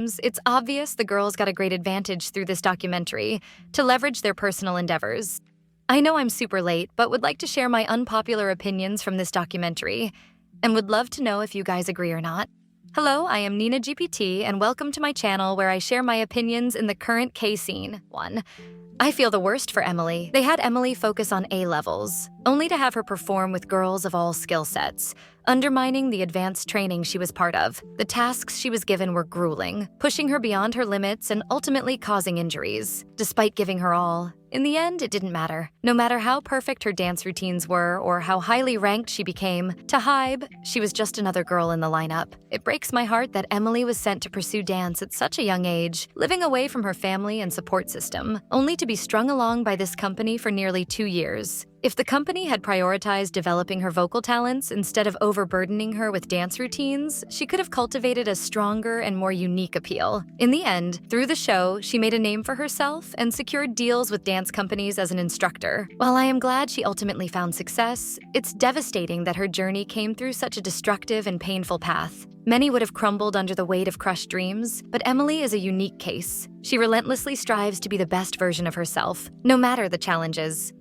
It's obvious the girls got a great advantage through this documentary to leverage their personal endeavors. I know I'm super late, but would like to share my unpopular opinions from this documentary, and would love to know if you guys agree or not. Hello, I am Nina GPT, and welcome to my channel where I share my opinions in the current K scene. 1. I feel the worst for Emily. They had Emily focus on A levels, only to have her perform with girls of all skill sets, undermining the advanced training she was part of. The tasks she was given were grueling, pushing her beyond her limits and ultimately causing injuries. Despite giving her all, in the end, it didn't matter. No matter how perfect her dance routines were or how highly ranked she became, to Hybe, she was just another girl in the lineup. It breaks my heart that Emily was sent to pursue dance at such a young age, living away from her family and support system, only to be strung along by this company for nearly 2 years. If the company had prioritized developing her vocal talents instead of overburdening her with dance routines, she could have cultivated a stronger and more unique appeal. In the end, through the show, she made a name for herself and secured deals with dance companies as an instructor. While I am glad she ultimately found success, it's devastating that her journey came through such a destructive and painful path. Many would have crumbled under the weight of crushed dreams, but Emily is a unique case. She relentlessly strives to be the best version of herself, no matter the challenges.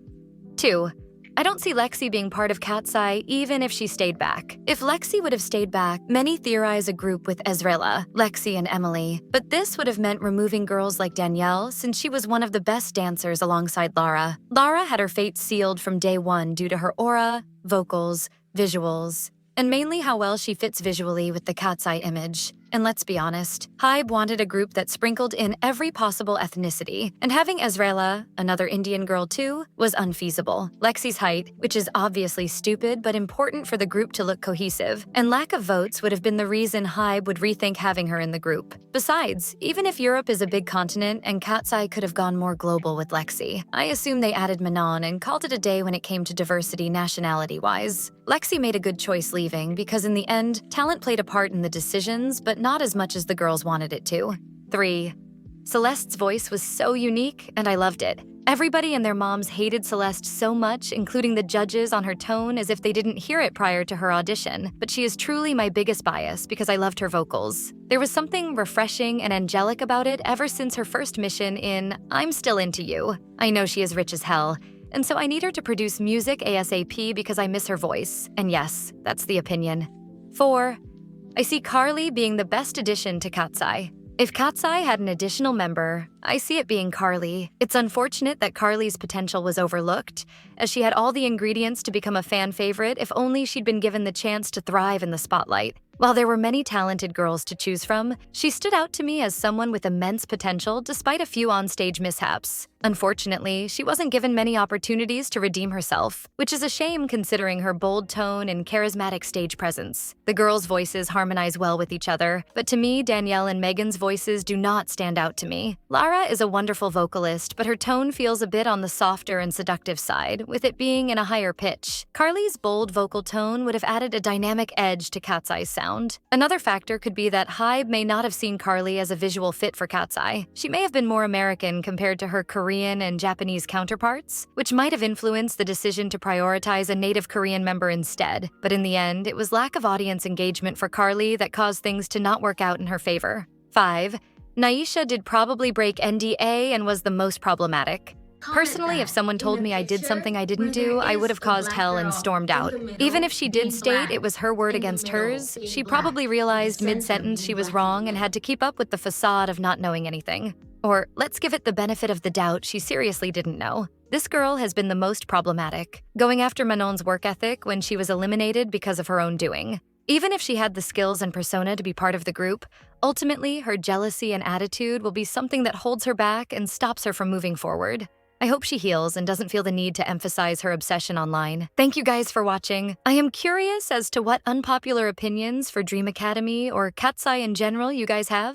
2. I don't see Lexi being part of Katseye even if she stayed back. If Lexi would have stayed back, many theorize a group with Ezreala, Lexi, and Emily. But this would have meant removing girls like Danielle since she was one of the best dancers alongside Lara. Lara had her fate sealed from day one due to her aura, vocals, visuals, and mainly how well she fits visually with the katseye image. And let's be honest, Hybe wanted a group that sprinkled in every possible ethnicity, and having Ezreala, another Indian girl too, was unfeasible. Lexi's height, which is obviously stupid but important for the group to look cohesive, and lack of votes would have been the reason Hybe would rethink having her in the group. Besides, even if Europe is a big continent and katseye could have gone more global with Lexi, I assume they added Manon and called it a day when it came to diversity nationality-wise. Lexi made a good choice leaving because in the end, talent played a part in the decisions, but not as much as the girls wanted it to. 3. Celeste's voice was so unique, and I loved it. Everybody and their moms hated Celeste so much, including the judges, on her tone as if they didn't hear it prior to her audition. But she is truly my biggest bias because I loved her vocals. There was something refreshing and angelic about it ever since her first mission in I'm Still Into You. I know she is rich as hell, and so I need her to produce music ASAP because I miss her voice. And yes, that's the opinion. 4. I see Carly being the best addition to Katseye. If Katseye had an additional member, I see it being Carly. It's unfortunate that Carly's potential was overlooked, as she had all the ingredients to become a fan favorite if only she'd been given the chance to thrive in the spotlight. While there were many talented girls to choose from, she stood out to me as someone with immense potential despite a few onstage mishaps. Unfortunately, she wasn't given many opportunities to redeem herself, which is a shame considering her bold tone and charismatic stage presence. The girls' voices harmonize well with each other, but to me, Danielle and Megan's voices do not stand out to me. Lara is a wonderful vocalist, but her tone feels a bit on the softer and seductive side, with it being in a higher pitch. Carly's bold vocal tone would have added a dynamic edge to Katseye's sound. Another factor could be that Hybe may not have seen Carly as a visual fit for Katseye. She may have been more American compared to her Korean and Japanese counterparts, which might have influenced the decision to prioritize a native Korean member instead. But in the end, it was lack of audience engagement for Carly that caused things to not work out in her favor. 5. Naisha did probably break NDA and was the most problematic. Personally, if someone told me I did something I didn't do, I would have caused hell and stormed out. Even if she did state it was her word against hers, she probably realized mid-sentence she was wrong and had to keep up with the facade of not knowing anything. Or, let's give it the benefit of the doubt, she seriously didn't know. This girl has been the most problematic, going after Manon's work ethic when she was eliminated because of her own doing. Even if she had the skills and persona to be part of the group, ultimately her jealousy and attitude will be something that holds her back and stops her from moving forward. I hope she heals and doesn't feel the need to emphasize her obsession online. Thank you guys for watching. I am curious as to what unpopular opinions for Dream Academy or Katseye in general you guys have.